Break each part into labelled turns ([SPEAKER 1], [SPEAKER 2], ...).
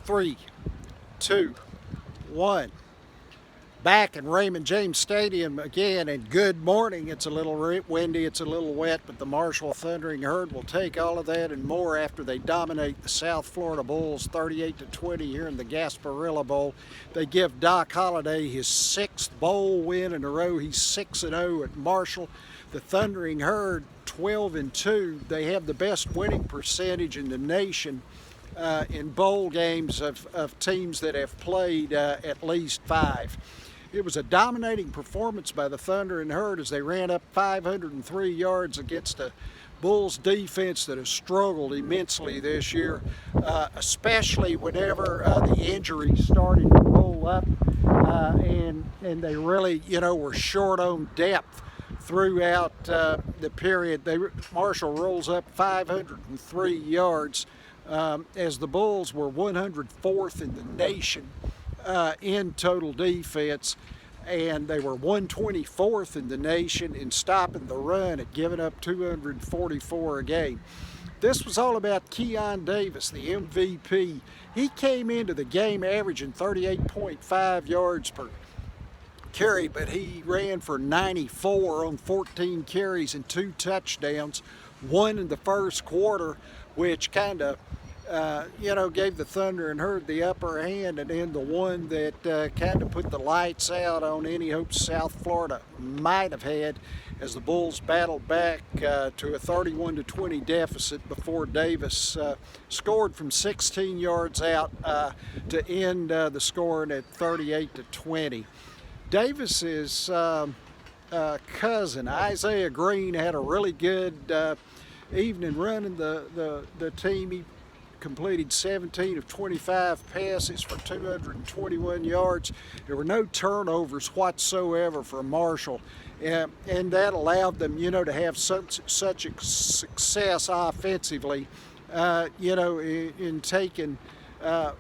[SPEAKER 1] 3, 2, 1. Back in Raymond James Stadium again, and good morning. It's a little windy, it's a little wet, but the Marshall Thundering Herd will take all of that and more after they dominate the South Florida Bulls 38-20 here in the Gasparilla Bowl. They give Doc Holliday his 6th bowl win in a row. He's 6-0 at Marshall. The Thundering Herd 12-2. They have the best winning percentage in the nation in bowl games of teams that have played at least 5. It was a dominating performance by the Thunder and Herd as they ran up 503 yards against a Bulls defense that has struggled immensely this year, especially whenever the injuries started to roll up, and they really, were short on depth throughout the period. Marshall rolls up 503 yards as the Bulls were 104th in the nation in total defense, and they were 124th in the nation in stopping the run at giving up 244 a game. This was all about Keon Davis, the MVP. He came into the game averaging 38.5 yards per carry, but he ran for 94 on 14 carries and 2 touchdowns, one in the first quarter, which kind of gave the Thunder and Herd the upper hand, and then the one that kind of put the lights out on any hopes South Florida might have had as the Bulls battled back to a 31-20 deficit before Davis scored from 16 yards out to end the scoring at 38-20. Davis's cousin, Isaiah Green, had a really good evening running the team. He completed 17 of 25 passes for 221 yards. There were no turnovers whatsoever for Marshall, and that allowed them, to have such a success offensively, in taking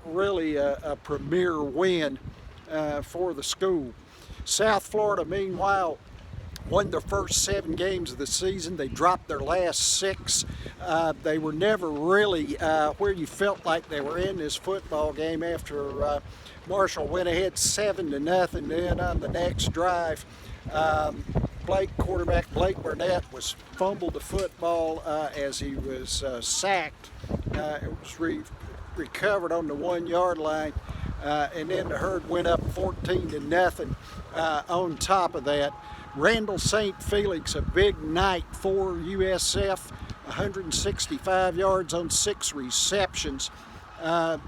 [SPEAKER 1] really a premier win for the school. South Florida, meanwhile, won their first 7 games of the season. They dropped their last 6. They were never really where you felt like they were in this football game after Marshall went ahead 7-0. Then on the next drive, quarterback Blake Burnett was fumbled the football as he was sacked. It was recovered on the 1-yard line, and then the Herd went up 14-0 on top of that. Randall St. Felix, a big night for USF, 165 yards on 6 receptions, 2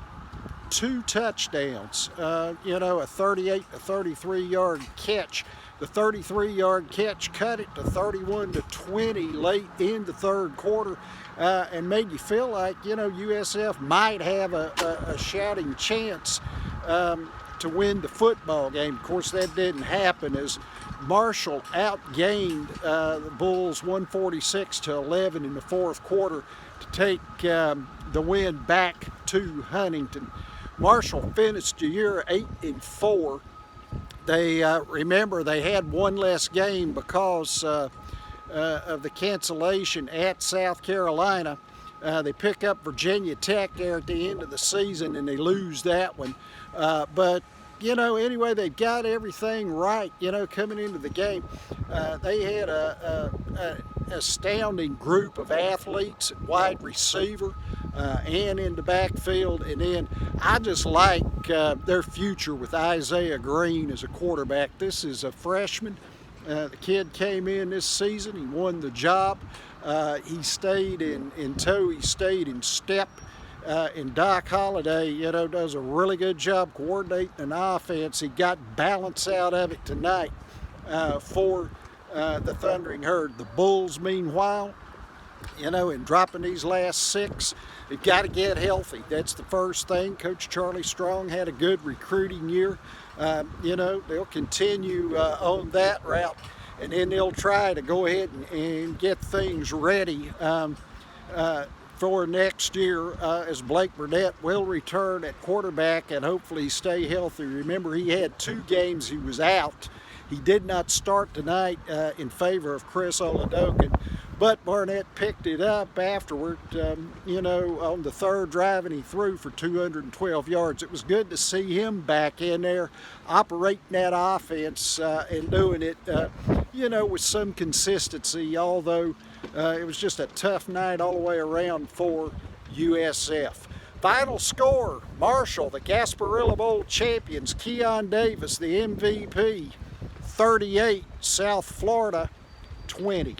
[SPEAKER 1] touchdowns, a 33-yard catch. The 33-yard catch cut it to 31-20 late in the third quarter, and made you feel like, USF might have a shouting chance to win the football game. Of course, that didn't happen as Marshall outgained the Bulls 146-11 in the fourth quarter to take the win back to Huntington. Marshall finished the year 8-4. They remember they had one less game because of the cancellation at South Carolina. They pick up Virginia Tech there at the end of the season, and they lose that one. But anyway, they've got everything right, coming into the game. They had an astounding group of athletes at wide receiver and in the backfield. And then I just like their future with Isaiah Green as a quarterback. This is a freshman. The kid came in this season. He won the job. He stayed in tow. He stayed in step. And Doc Holliday, does a really good job coordinating an offense. He got balance out of it tonight for the Thundering Herd. The Bulls, meanwhile, in dropping these last 6, they've got to get healthy. That's the first thing. Coach Charlie Strong had a good recruiting year. They'll continue on that route, and then they'll try to go ahead and get things ready for next year as Blake Burnett will return at quarterback and hopefully stay healthy. Remember, he had 2 games he was out. He did not start tonight in favor of Chris Oladokin, But Barnett picked it up afterward, you know, on the third drive, and he threw for 212 yards. It was good to see him back in there operating that offense and doing it, you know, with some consistency, although it was just a tough night all the way around for USF. Final score, Marshall, the Gasparilla Bowl champions, Keon Davis, the MVP, 38, South Florida, 20.